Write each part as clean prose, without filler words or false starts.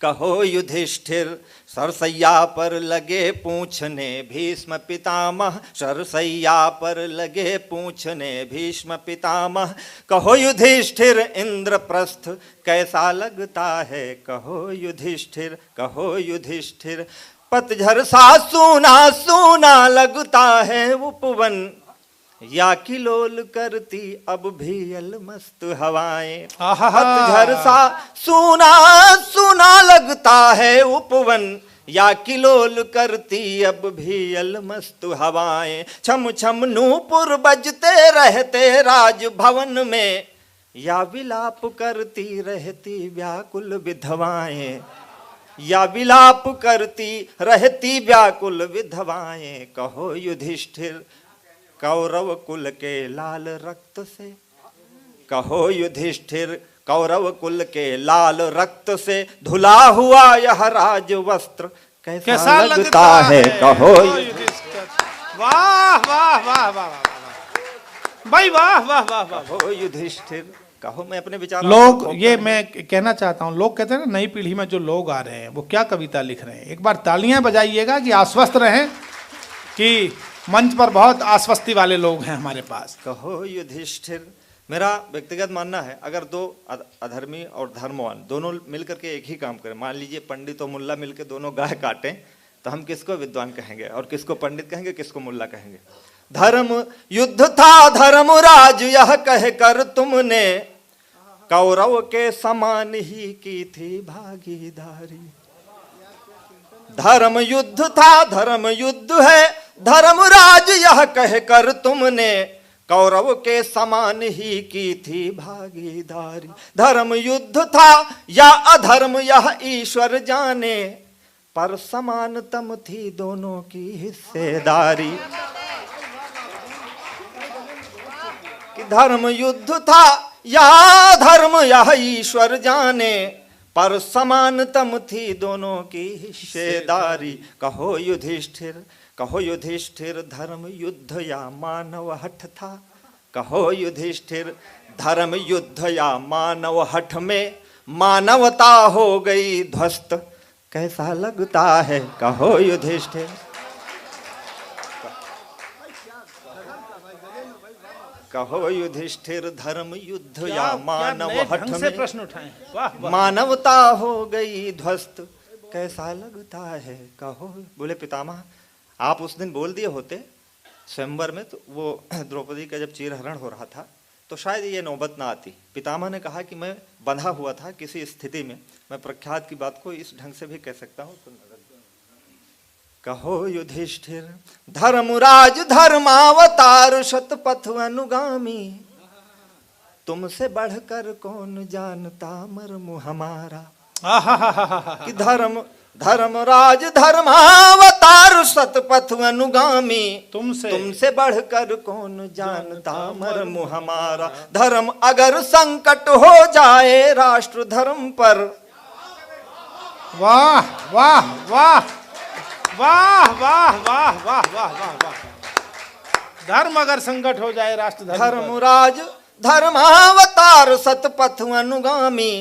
कहो युधिष्ठिर। सरसैया पर लगे पूछने भीष्म पितामह, सरसैया पर लगे पूछने भीष्म पितामह। कहो युधिष्ठिर इंद्रप्रस्थ कैसा लगता है, कहो युधिष्ठिर, कहो युधिष्ठिर। पतझर सा सूना सूना लगता है उपवन, या किलोल करती अब भी अलमस्त हवाएं। पतझर सा सूना सूना लगता है उपवन, या किलोल करती अब भी अलमस्त हवाएं। छम छम नूपुर बजते रहते राजभवन में, या विलाप करती रहती व्याकुल विधवाएं, या विलाप करती रहती व्याकुल विधवाएं। कहो युधिष्ठिर कौरव कुल के लाल रक्त से, कहो युधिष्ठिर कौरव कुल के लाल रक्त से धुला हुआ यह राज वस्त्र कैसा लगता है, कहो युधिष्ठिर। वाह वाह वाह वाह भाई, वाह वाह वाह वाह। कहो युधिष्ठिर, कहो। मैं अपने विचार लोग, ये मैं कहना चाहता हूँ, लोग कहते हैं ना नई पीढ़ी में जो लोग आ रहे हैं वो क्या कविता लिख रहे हैं। एक बार तालियां बजाइएगा कि आश्वस्त रहें कि मंच पर बहुत आश्वस्ति वाले लोग हैं हमारे पास। कहो युधिष्ठिर। मेरा व्यक्तिगत मानना है, अगर दो अधर्मी और धर्मवान दोनों मिलकर के एक ही काम करें, मान लीजिए पंडित और मुल्ला मिलकर दोनों गाय काटें, तो हम किसको विद्वान कहेंगे और किसको पंडित कहेंगे, किसको मुल्ला कहेंगे। धर्म युद्ध था धर्मराज यह कहकर तुमने, कौरव के समान ही की थी भागीदारी। धर्म युद्ध था धर्म युद्ध है धर्मराज यह कहकर तुमने, कौरव के समान ही की थी भागीदारी। धर्म युद्ध था या अधर्म यह ईश्वर जाने, पर समानतम थी दोनों की हिस्सेदारी। कि धर्म युद्ध था या धर्म यह ईश्वर जाने, पर समानतम थी दोनों की हिस्सेदारी। कहो युधिष्ठिर, कहो युधिष्ठिर धर्म युद्ध या मानव हठ था, कहो युधिष्ठिर धर्म युद्ध या मानव हठ में मानवता हो गई ध्वस्त कैसा लगता है, कहो युधिष्ठिर। कहो युधिष्ठिर धर्म युद्ध या मानव हठ में प्रश्न उठाए, मानवता हो गई ध्वस्त कैसा लगता है, कहो। बोले पितामह आप उस दिन बोल दिए होते स्वयंवर में, तो वो द्रौपदी का जब चीरहरण हो रहा था तो शायद ये नौबत ना आती। पितामह ने कहा कि मैं बंधा हुआ था किसी स्थिति में, मैं प्रख्यात की बात को इस ढंग से भी कह सकता हूँ। कहो युधिष्ठिर धर्मराज धर्मावतार शतपथ अनुगामी, तुमसे बढ़कर कौन जानता मर्म हमारा। कि धर्मराज धर्मावतार शतपथ अनुगामी, तुमसे बढ़कर कौन जानता मर्म हमारा। धर्म अगर संकट हो जाए राष्ट्र धर्म पर, वाह वाह वाह वाह वाह वाह वाह वाह वाह वाह। धर्म अगर संकट हो जाए राष्ट्र धर्म, धर्मराज धर्मावतार शतपथ अनुगामी,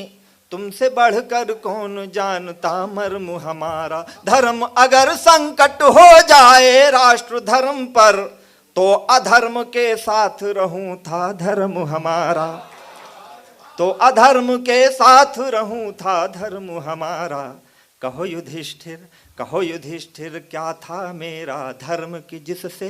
तुमसे बढ़कर कौन जानता मर्म हमारा। धर्म अगर संकट हो जाए राष्ट्र धर्म पर, तो अधर्म के साथ रहूं था धर्म हमारा, तो अधर्म के साथ रहूं था धर्म हमारा। कहो युधिष्ठिर, कहो युधिष्ठिर क्या था मेरा धर्म की जिससे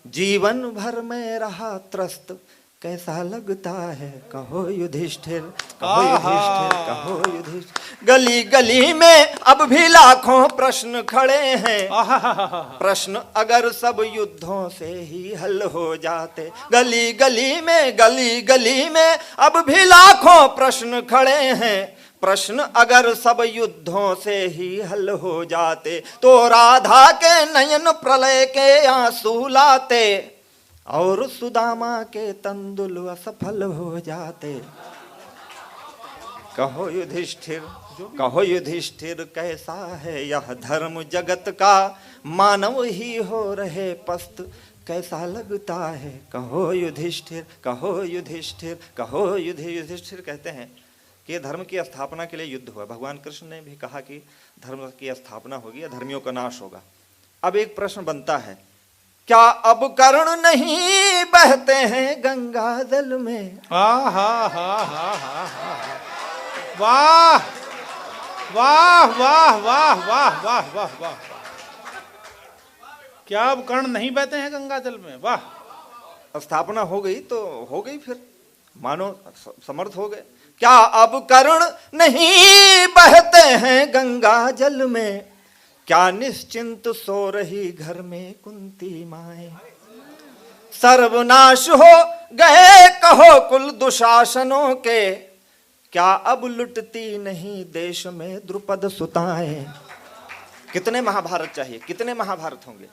जीवन भर में रहा त्रस्त कैसा लगता है, कहो युधिष्ठिर, कहो युधिष्ठिर, कहो युधिष्ठिर। गली गली में अब भी लाखों प्रश्न खड़े हैं, प्रश्न अगर सब युद्धों से ही हल हो जाते। गली गली में अब भी लाखों प्रश्न खड़े हैं, प्रश्न अगर सब युद्धों से ही हल हो जाते। तो राधा के नयन प्रलय के आंसू लाते, और सुदामा के तंदुल असफल हो जाते। कहो युधिष्ठिर, कहो युधिष्ठिर कैसा है यह धर्म जगत का, मानव ही हो रहे पस्त कैसा लगता है, कहो युधिष्ठिर, कहो युधिष्ठिर, कहो युधिष्ठिर। कहते हैं कि धर्म की स्थापना के लिए युद्ध हुआ। भगवान कृष्ण ने भी कहा कि धर्म की स्थापना होगी या धर्मियों का नाश होगा। अब एक प्रश्न बनता है, क्या अब कर्ण नहीं बहते हैं गंगा जल में? हा हा हा हा हा हा। वाह वाह वाह वाह वाह वाह वाह वाह। क्या अब कर्ण नहीं बहते हैं गंगा जल में? वाह। स्थापना हो गई तो हो गई, फिर मानो समर्थ हो गए। क्या अब कर्ण नहीं बहते हैं गंगा जल में? क्या निश्चिंत सो रही घर में कुंती माए? सर्वनाश हो गए कहो कुल दुशासनों के, क्या अब लुटती नहीं देश में द्रुपद सुताएं? कितने महाभारत चाहिए, कितने महाभारत होंगे।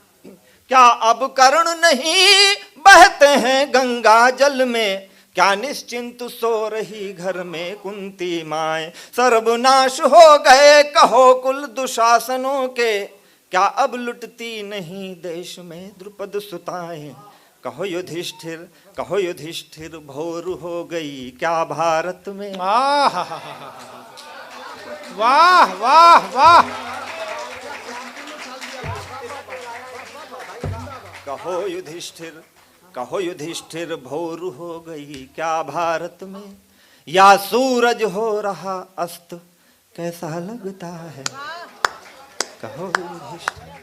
क्या अब कर्ण नहीं बहते हैं गंगा जल में? क्या निश्चिंत सो रही घर में कुंती माए? सर्वनाश हो गए कहो कुल दुशासनों के, क्या अब लुटती नहीं देश में द्रुपद सुताएं? कहो युधिष्ठिर, कहो युधिष्ठिर, भोर हो गई क्या भारत में? वाह वाह वाह वाह। कहो युधिष्ठिर, कहो युधिष्ठिर, भोर हो गई क्या भारत में? या सूरज हो रहा अस्त कैसा लगता है? कहो युधिष्ठिर।